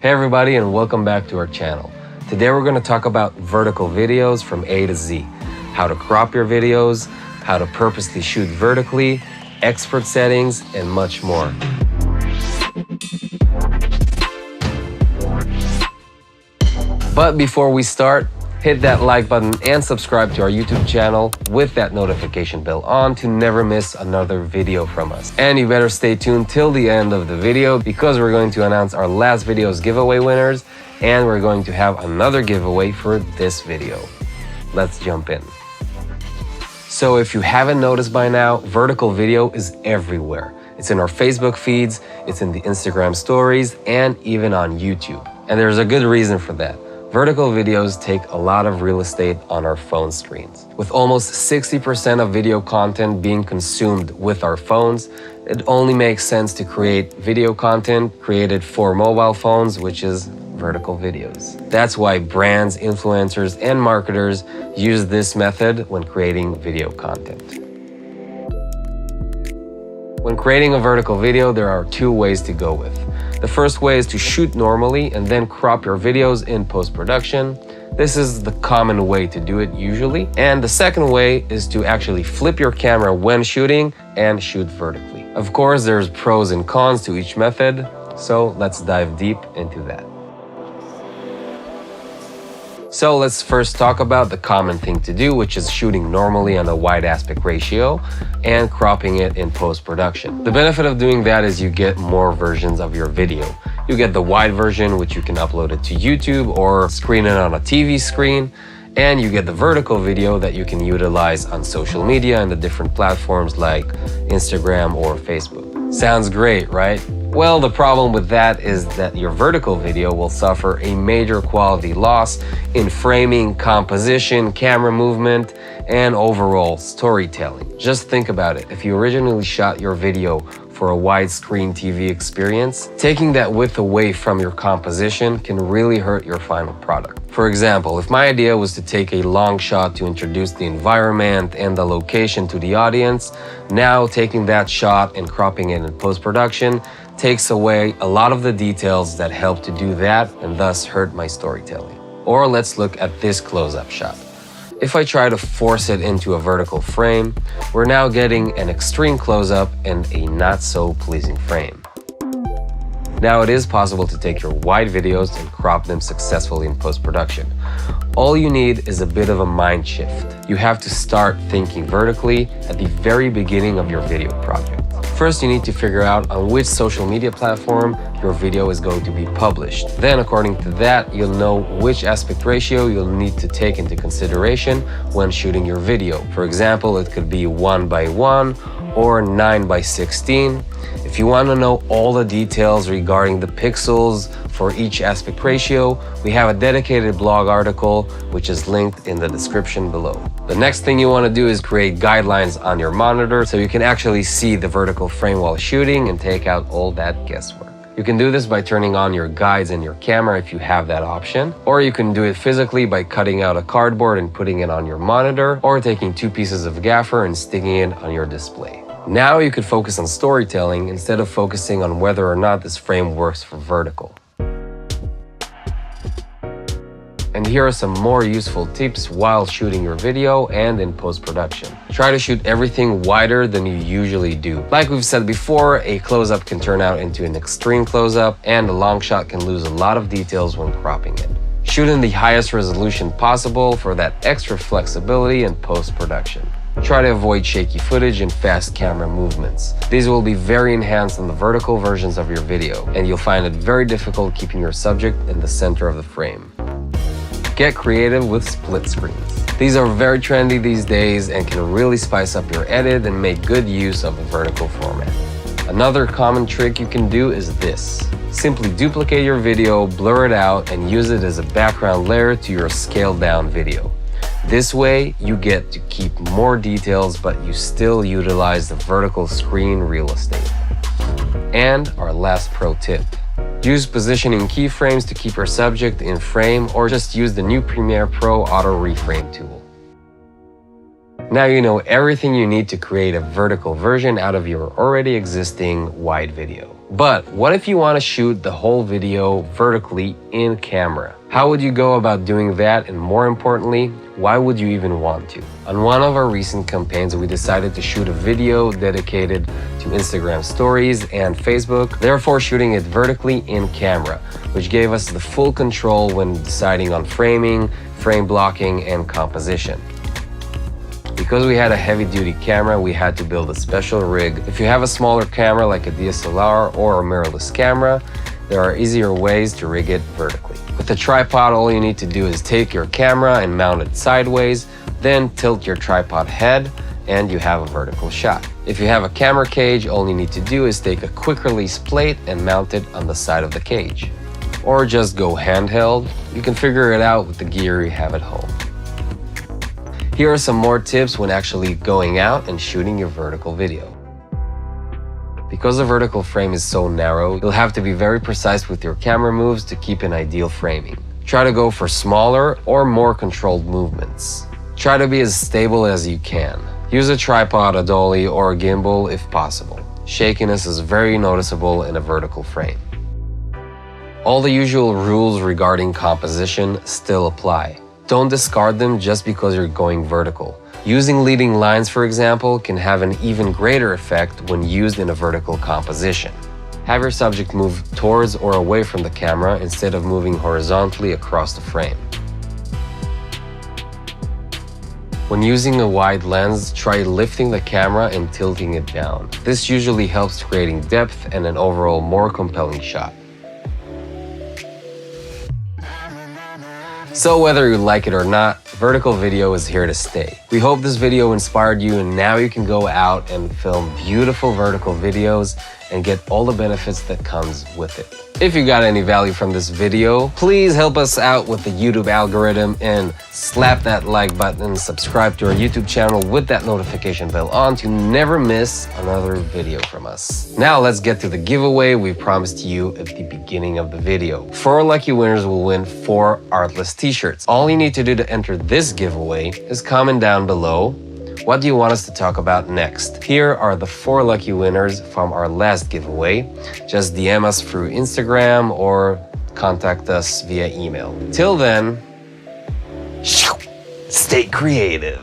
Hey everybody, and welcome back to our channel. Today we're going to talk about vertical videos from A to Z. How to crop your videos, how to purposely shoot vertically, expert settings, and much more. But before we start, hit that like button and subscribe to our YouTube channel with that notification bell on to never miss another video from us. And you better stay tuned till the end of the video because we're going to announce our last video's giveaway winners and we're going to have another giveaway for this video. Let's jump in. So if you haven't noticed by now, vertical video is everywhere. It's in our Facebook feeds, it's in the Instagram stories, and even on YouTube. And there's a good reason for that. Vertical videos take a lot of real estate on our phone screens. With almost 60% of video content being consumed with our phones, it only makes sense to create video content created for mobile phones, which is vertical videos. That's why brands, influencers, and marketers use this method when creating video content. When creating a vertical video, there are two ways to go with. The first way is to shoot normally and then crop your videos in post-production. This is the common way to do it usually. And the second way is to actually flip your camera when shooting and shoot vertically. Of course, there's pros and cons to each method, so let's dive deep into that. So let's first talk about the common thing to do, which is shooting normally on a wide aspect ratio and cropping it in post-production. The benefit of doing that is you get more versions of your video. You get the wide version, which you can upload it to YouTube or screen it on a TV screen, and you get the vertical video that you can utilize on social media and the different platforms like Instagram or Facebook. Sounds great, right? Well, the problem with that is that your vertical video will suffer a major quality loss in framing, composition, camera movement, and overall storytelling. Just think about it. If you originally shot your video for a widescreen TV experience, taking that width away from your composition can really hurt your final product. For example, if my idea was to take a long shot to introduce the environment and the location to the audience, now taking that shot and cropping it in post-production takes away a lot of the details that help to do that and thus hurt my storytelling. Or let's look at this close-up shot. If I try to force it into a vertical frame, we're now getting an extreme close-up and a not so pleasing frame. Now it is possible to take your wide videos and crop them successfully in post-production. All you need is a bit of a mind shift. You have to start thinking vertically at the very beginning of your video project. First, you need to figure out on which social media platform your video is going to be published. Then, according to that, you'll know which aspect ratio you'll need to take into consideration when shooting your video. For example, it could be 1:1 or 9:16. If you want to know all the details regarding the pixels for each aspect ratio, we have a dedicated blog article which is linked in the description below. The next thing you want to do is create guidelines on your monitor so you can actually see the vertical frame while shooting and take out all that guesswork. You can do this by turning on your guides in your camera if you have that option, or you can do it physically by cutting out a cardboard and putting it on your monitor, or taking two pieces of gaffer and sticking it on your display. Now you could focus on storytelling instead of focusing on whether or not this frame works for vertical. And here are some more useful tips while shooting your video and in post-production. Try to shoot everything wider than you usually do. Like we've said before, a close-up can turn out into an extreme close-up, and a long shot can lose a lot of details when cropping it. Shoot in the highest resolution possible for that extra flexibility in post-production. Try to avoid shaky footage and fast camera movements. These will be very enhanced on the vertical versions of your video, and you'll find it very difficult keeping your subject in the center of the frame. Get creative with split screens. These are very trendy these days and can really spice up your edit and make good use of a vertical format. Another common trick you can do is this. Simply duplicate your video, blur it out, and use it as a background layer to your scaled down video. This way, you get to keep more details, but you still utilize the vertical screen real estate. And our last pro tip. Use positioning keyframes to keep your subject in frame, or just use the new Premiere Pro Auto Reframe tool. Now you know everything you need to create a vertical version out of your already existing wide video. But what if you want to shoot the whole video vertically in camera? How would you go about doing that? And more importantly, why would you even want to? On one of our recent campaigns, we decided to shoot a video dedicated to Instagram stories and Facebook, therefore shooting it vertically in camera, which gave us the full control when deciding on framing, frame blocking, and composition. Because we had a heavy-duty camera, we had to build a special rig. If you have a smaller camera like a DSLR or a mirrorless camera, there are easier ways to rig it vertically. With the tripod, all you need to do is take your camera and mount it sideways, then tilt your tripod head, and you have a vertical shot. If you have a camera cage, all you need to do is take a quick release plate and mount it on the side of the cage. Or just go handheld. You can figure it out with the gear you have at home. Here are some more tips when actually going out and shooting your vertical video. Because the vertical frame is so narrow, you'll have to be very precise with your camera moves to keep an ideal framing. Try to go for smaller or more controlled movements. Try to be as stable as you can. Use a tripod, a dolly, or a gimbal if possible. Shakiness is very noticeable in a vertical frame. All the usual rules regarding composition still apply. Don't discard them just because you're going vertical. Using leading lines, for example, can have an even greater effect when used in a vertical composition. Have your subject move towards or away from the camera instead of moving horizontally across the frame. When using a wide lens, try lifting the camera and tilting it down. This usually helps creating depth and an overall more compelling shot. So whether you like it or not, vertical video is here to stay. We hope this video inspired you, and now you can go out and film beautiful vertical videos and get all the benefits that comes with it. If you got any value from this video, please help us out with the YouTube algorithm and slap that like button and subscribe to our YouTube channel with that notification bell on to never miss another video from us. Now let's get to the giveaway we promised you at the beginning of the video. 4 lucky winners will win 4 Artless t-shirts. All you need to do to enter this giveaway is comment down below, what do you want us to talk about next? Here are the 4 lucky winners from our last giveaway. Just DM us through Instagram or contact us via email. Till then, stay creative.